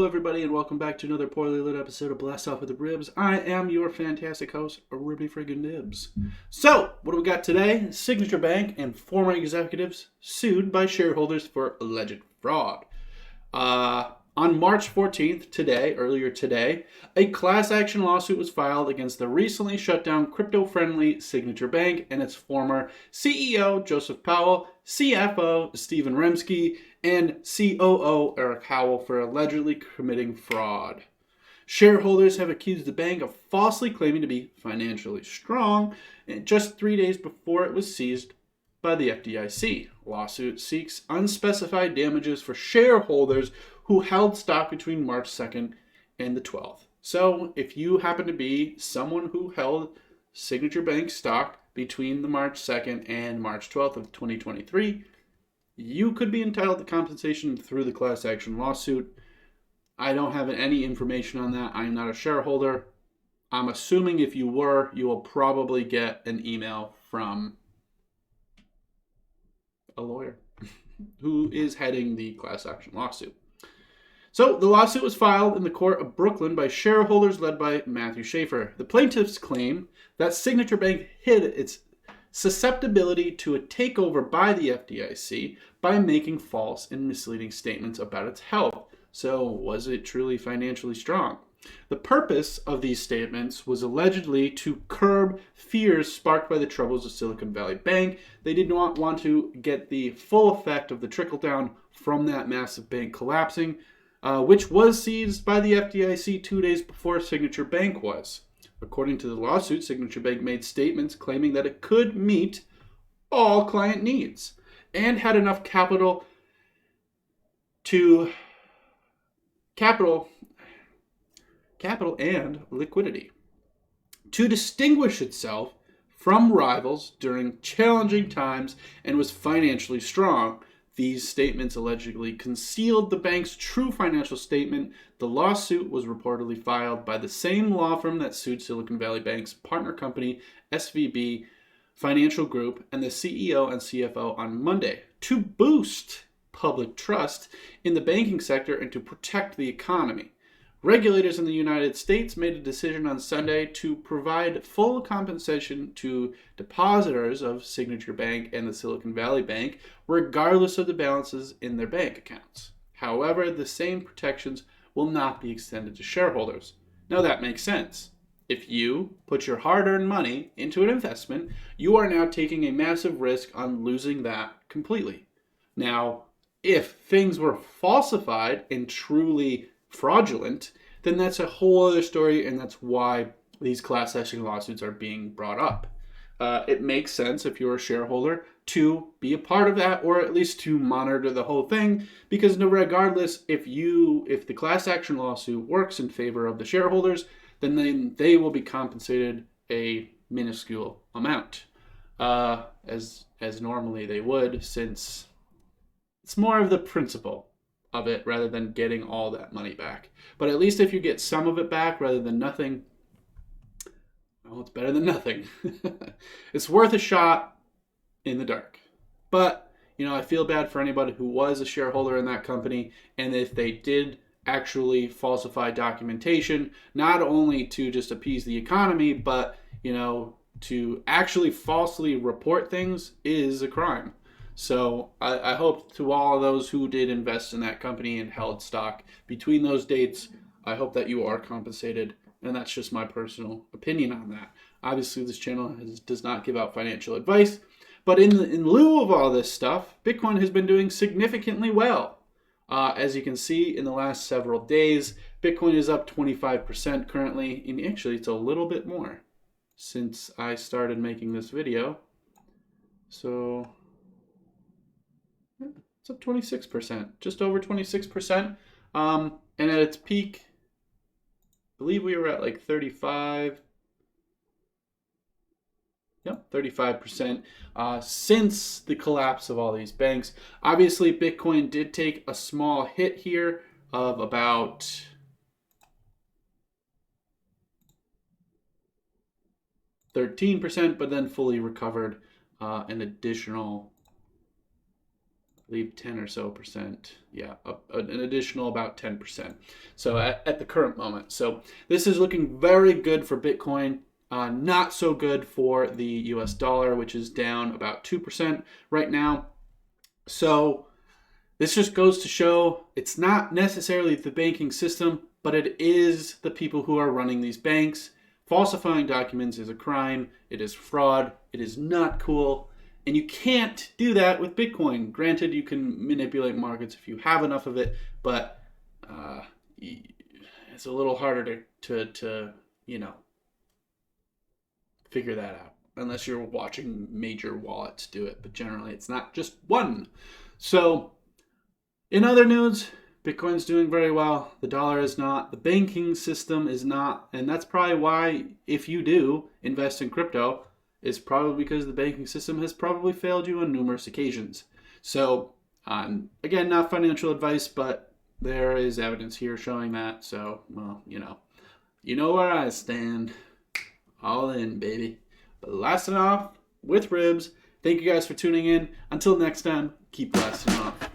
everybody, and welcome back to another poorly lit episode of Blast Off with the Ribs. I am your fantastic host, Ribby Friggin' Nibs. So, what do we got today? Signature Bank and former executives sued by shareholders for alleged fraud. On March 14th, earlier today, a class action lawsuit was filed against the recently shut down crypto-friendly Signature Bank and its former CEO, Joseph Powell, CFO, Stephen Remsky, and COO, Eric Howell, for allegedly committing fraud. Shareholders have accused the bank of falsely claiming to be financially strong just 3 days before it was seized by the FDIC. Lawsuit seeks unspecified damages for shareholders who held stock between March 2nd and the 12th. So if you happen to be someone who held Signature Bank stock between the March 2nd and March 12th of 2023, you could be entitled to compensation through the class action lawsuit. I don't have any information on that. I am not a shareholder. I'm assuming if you were, you will probably get an email from a lawyer who is heading the class action lawsuit. So the lawsuit was filed in the court of Brooklyn by shareholders led by Matthew Schaefer. The plaintiffs claim that Signature Bank hid its susceptibility to a takeover by the FDIC by making false and misleading statements about its health. So was it truly financially strong? The purpose of these statements was allegedly to curb fears sparked by the troubles of Silicon Valley Bank. They did not want to get the full effect of the trickle down from that massive bank collapsing, which was seized by the FDIC 2 days before Signature Bank was. According to the lawsuit, Signature Bank made statements claiming that it could meet all client needs and had enough capital and liquidity to distinguish itself from rivals during challenging times and was financially strong. These statements allegedly concealed the bank's true financial statement. The lawsuit was reportedly filed by the same law firm that sued Silicon Valley Bank's partner company, SVB Financial Group, and the CEO and CFO on Monday to boost public trust in the banking sector and to protect the economy. Regulators in the United States made a decision on Sunday to provide full compensation to depositors of Signature Bank and the Silicon Valley Bank, regardless of the balances in their bank accounts. However, the same protections will not be extended to shareholders. Now that makes sense. If you put your hard-earned money into an investment, you are now taking a massive risk on losing that completely. Now, if things were falsified and truly fraudulent, then that's a whole other story, and that's why these class action lawsuits are being brought up. It makes sense if you're a shareholder to be a part of that, or at least to monitor the whole thing, because regardless, if the class action lawsuit works in favor of the shareholders, then they will be compensated a minuscule amount, as normally they would, since it's more of the principle of it rather than getting all that money back. But at least if you get some of it back rather than nothing, well, it's better than nothing. It's worth a shot in the dark. But, I feel bad for anybody who was a shareholder in that company, and if they did actually falsify documentation, not only to just appease the economy, but, to actually falsely report things is a crime. So I hope to all of those who did invest in that company and held stock between those dates, I hope that you are compensated. And that's just my personal opinion on that. Obviously, this channel does not give out financial advice. But in lieu of all this stuff, Bitcoin has been doing significantly well. As you can see in the last several days, Bitcoin is up 25% currently. And actually, it's a little bit more since I started making this video. So it's up 26%, just over 26%. And at its peak, I believe we were at like 35. Yep, 35% since the collapse of all these banks. Obviously, Bitcoin did take a small hit here of about 13%, but then fully recovered an additional leave 10 or so percent. Yeah, an additional about 10%. So at the current moment. So this is looking very good for Bitcoin. Not so good for the US dollar, which is down about 2% right now. So this just goes to show it's not necessarily the banking system, but it is the people who are running these banks. Falsifying documents is a crime. It is fraud. It is not cool. And you can't do that with Bitcoin. Granted, you can manipulate markets if you have enough of it, but it's a little harder to figure that out unless you're watching major wallets do it. But generally, it's not just one. So in other news, Bitcoin's doing very well. The dollar is not. The banking system is not. And that's probably why, if you do invest in crypto, it's probably because the banking system has probably failed you on numerous occasions. So, again, not financial advice, but there is evidence here showing that. So, well, you know where I stand. All in, baby. But blasting off with ribs. Thank you guys for tuning in. Until next time, keep blasting off.